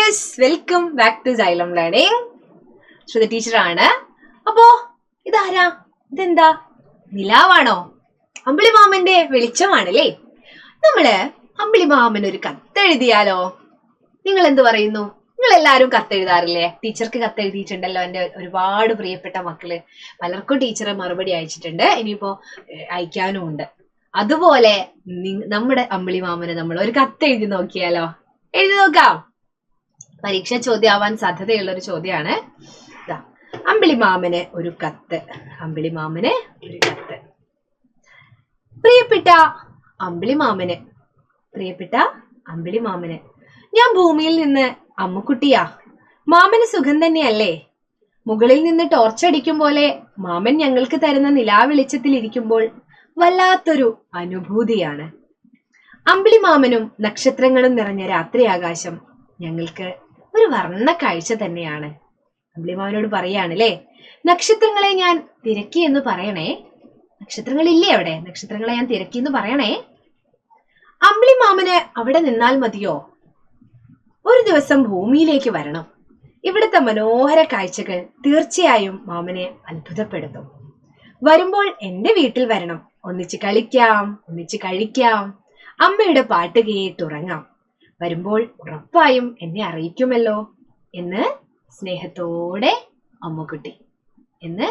Dears, welcome back to Xylem learning. Shruthi ടീച്ചറാണ്. അപ്പോ ഇതാരാ? ഇതെന്താ, നിലാവാണോ? അമ്പിളിമാമന്റെ വെളിച്ചമാണല്ലേ. നമ്മള് അമ്പിളിമാമന് ഒരു കത്തെഴുതിയാലോ? നിങ്ങൾ എന്ത് പറയുന്നു? നിങ്ങൾ എല്ലാവരും കത്തെഴുതാറില്ലേ? ടീച്ചർക്ക് കത്തെഴുതിയിട്ടുണ്ടല്ലോ എന്റെ ഒരുപാട് പ്രിയപ്പെട്ട മക്കള്. പലർക്കും ടീച്ചർ മറുപടി അയച്ചിട്ടുണ്ട്, ഇനിയിപ്പോ അയക്കാനും ഉണ്ട്. അതുപോലെ നമ്മുടെ അമ്പിളിമാമന് നമ്മൾ ഒരു കത്തെഴുതി നോക്കിയാലോ? എഴുതി നോക്കാം. പരീക്ഷ ചോദ്യമാവാൻ സാധ്യതയുള്ള ഒരു ചോദ്യമാണ്. അമ്പിളിമാമന് ഒരു കത്ത്. അമ്പിളിമാമന് ഒരു കത്ത്. പ്രിയപ്പെട്ട അമ്പിളിമാമന്, പ്രിയപ്പെട്ട അമ്പിളിമാമന്, ഞാൻ ഭൂമിയിൽ നിന്ന് അമ്മുക്കുട്ടിയാ. മാമന് സുഖം തന്നെയല്ലേ? മുകളിൽ നിന്ന് ടോർച്ചടിക്കും പോലെ മാമൻ ഞങ്ങൾക്ക് തരുന്ന നിലാവെളിച്ചത്തിൽ ഇരിക്കുമ്പോൾ വല്ലാത്തൊരു അനുഭൂതിയാണ്. അമ്പിളിമാമനും നക്ഷത്രങ്ങളും നിറഞ്ഞ രാത്രി ആകാശം ഞങ്ങൾക്ക് ഒരു വർണ്ണ കാഴ്ച തന്നെയാണ്. അമ്പിളിമാമനോട് പറയാണല്ലേ, നക്ഷത്രങ്ങളെ ഞാൻ തിരക്കി എന്ന് പറയണേ. നക്ഷത്രങ്ങളില്ലേ അവിടെ? നക്ഷത്രങ്ങളെ ഞാൻ തിരക്കി എന്ന് പറയണേ. അമ്പിളിമാമന് അവിടെ നിന്നാൽ മതിയോ? ഒരു ദിവസം ഭൂമിയിലേക്ക് വരണം. ഇവിടുത്തെ മനോഹര കാഴ്ചകൾ തീർച്ചയായും മാമനെ അത്ഭുതപ്പെടുത്തും. വരുമ്പോൾ എന്റെ വീട്ടിൽ വരണം. ഒന്നിച്ച് കളിക്കാം, ഒന്നിച്ച് കഴിക്കാം, അമ്മയുടെ പാട്ട് കേട്ടുറങ്ങാം. വരുമ്പോൾ ഉറപ്പായും എന്നെ അറിയിക്കുമല്ലോ എന്ന് സ്നേഹത്തോടെ അമ്മുക്കുട്ടി. എന്ന്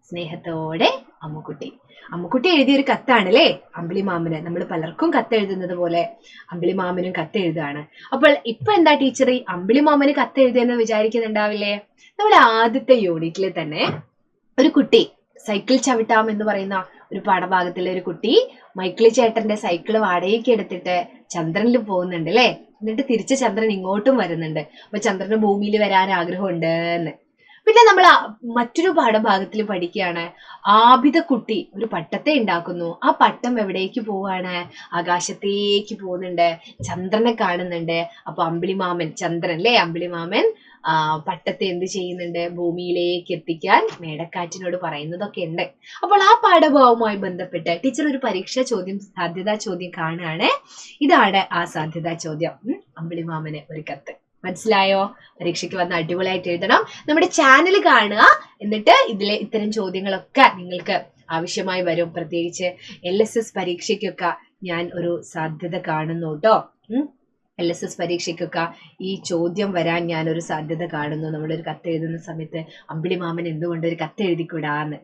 സ്നേഹത്തോടെ അമ്മുക്കുട്ടി. അമ്മുക്കുട്ടി എഴുതിയൊരു കത്താണല്ലേ അമ്പിളിമാമന്. നമ്മൾ പലർക്കും കത്തെഴുതുന്നത് പോലെ അമ്പിളിമാമനും കത്തെഴുതാണ്. അപ്പോൾ ഇപ്പൊ എന്താ ടീച്ചർ ഈ അമ്പിളിമാമന് കത്തെഴുതിയെന്ന് വിചാരിക്കുന്നുണ്ടാവില്ലേ? നമ്മുടെ ആദ്യത്തെ യൂണിറ്റിൽ തന്നെ ഒരു കുട്ടി സൈക്കിൾ ചവിട്ടാം എന്ന് പറയുന്ന ഒരു പാഠഭാഗത്തിലെ ഒരു കുട്ടി മൈക്കിളി ചേട്ടന്റെ സൈക്കിള് വാടകയ്ക്ക് എടുത്തിട്ട് ചന്ദ്രനിൽ പോകുന്നുണ്ട് അല്ലെ. എന്നിട്ട് തിരിച്ച് ചന്ദ്രൻ ഇങ്ങോട്ടും വരുന്നുണ്ട്. അപ്പൊ ചന്ദ്രന് ഭൂമിയിൽ വരാൻ ആഗ്രഹമുണ്ട് എന്ന്. പിന്നെ നമ്മൾ മറ്റൊരു പാഠഭാഗത്തിൽ പഠിക്കുകയാണ്, ആബിദ കുട്ടി ഒരു പട്ടത്തെ ഉണ്ടാക്കുന്നു. ആ പട്ടം എവിടേക്ക് പോവാണ്? ആകാശത്തേക്ക് പോകുന്നുണ്ട്, ചന്ദ്രനെ കാണുന്നുണ്ട്. അപ്പൊ അമ്പിളിമാമൻ, ചന്ദ്രൻ അല്ലേ, അമ്പിളിമാമൻ പട്ടത്തെ എന്ത് ചെയ്യുന്നുണ്ട്? ഭൂമിയിലേക്ക് എത്തിക്കാൻ മേടക്കാറ്റിനോട് പറയുന്നതൊക്കെ ഉണ്ട്. അപ്പോൾ ആ പാഠഭാഗവുമായി ബന്ധപ്പെട്ട് ടീച്ചർ ഒരു പരീക്ഷാ ചോദ്യം, സാധ്യതാ ചോദ്യം കാണുകയാണ്. ഇതാണ് ആ സാധ്യതാ ചോദ്യം. അമ്പിളിമാമന് ഒരു കത്ത്. മനസ്സിലായോ? പരീക്ഷയ്ക്ക് വന്ന് അടിപൊളിയായിട്ട് എഴുതണം. നമ്മുടെ ചാനൽ കാണുക, എന്നിട്ട് ഇത്തരം ചോദ്യങ്ങളൊക്കെ നിങ്ങൾക്ക് ആവശ്യമായി വരും. പ്രത്യേകിച്ച് LSS പരീക്ഷയ്ക്കൊക്കെ ഞാൻ ഒരു സാധ്യത കാണുന്നു കേട്ടോ. LSS പരീക്ഷയ്ക്കൊക്കെ ഈ ചോദ്യം വരാൻ ഞാനൊരു സാധ്യത കാണുന്നു. നമ്മളൊരു കത്ത് എഴുതുന്ന സമയത്ത് അമ്പിളിമാമൻ എന്തുകൊണ്ട് ഒരു കത്ത് എഴുതിക്കൂടാന്ന്.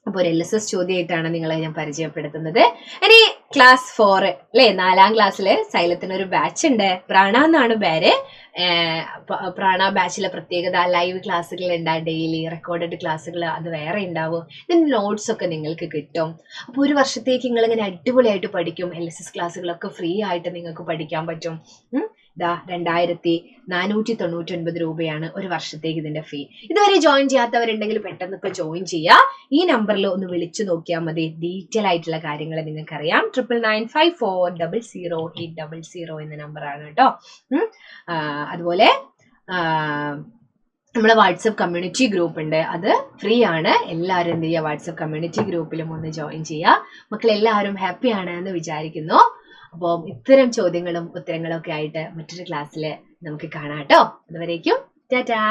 അപ്പൊ ഒരു LSS ചോദ്യമായിട്ടാണ് നിങ്ങളെ ഞാൻ പരിചയപ്പെടുത്തുന്നത്. ഇനി ക്ലാസ് 4 അല്ലെ, 4ാം ക്ലാസ്സില് സൈലത്തിന് ഒരു ബാച്ച് ഉണ്ട്. പ്രാണ എന്നാണ് പേര്. പ്രാണ ബാച്ചിലെ പ്രത്യേകത ലൈവ് ക്ലാസ്സുകൾ ഉണ്ടാവും, ഡെയിലി റെക്കോർഡഡ് ക്ലാസ്സുകൾ അത് വേറെ ഉണ്ടാവും. ഇതിന്റെ നോട്ട്സ് ഒക്കെ നിങ്ങൾക്ക് കിട്ടും. അപ്പൊ ഒരു വർഷത്തേക്ക് നിങ്ങൾ ഇങ്ങനെ അടിപൊളിയായിട്ട് പഠിക്കും. LSS ക്ലാസ്സുകളൊക്കെ ഫ്രീ ആയിട്ട് നിങ്ങൾക്ക് പഠിക്കാൻ പറ്റും. 2499 രൂപയാണ് ഒരു വർഷത്തേക്ക് ഇതിന്റെ ഫീ. ഇതുവരെ ജോയിൻ ചെയ്യാത്തവരുണ്ടെങ്കിൽ പെട്ടെന്നൊക്കെ ജോയിൻ ചെയ്യുക. ഈ നമ്പറിൽ ഒന്ന് വിളിച്ചു നോക്കിയാൽ മതി. ഡീറ്റെയിൽ ആയിട്ടുള്ള കാര്യങ്ങൾ നിങ്ങൾക്ക് അറിയാം. 9995400800 എന്ന നമ്പറാണ് കേട്ടോ. അതുപോലെ നമ്മുടെ വാട്സപ്പ് കമ്മ്യൂണിറ്റി ഗ്രൂപ്പ് ഉണ്ട്, അത് ഫ്രീ ആണ്. എല്ലാവരും എന്ത് ചെയ്യുക, വാട്സപ്പ് കമ്മ്യൂണിറ്റി ഗ്രൂപ്പിലും ഒന്ന് ജോയിൻ ചെയ്യുക. മക്കളെല്ലാവരും ഹാപ്പിയാണ് എന്ന് വിചാരിക്കുന്നു. അപ്പോൾ ഇത്തരം ചോദ്യങ്ങളും ഉത്തരങ്ങളും ഒക്കെ ആയിട്ട് മറ്റൊരു ക്ലാസ്സിൽ നമുക്ക് കാണാം കേട്ടോ. അതുവരേക്കും ടാറ്റാ.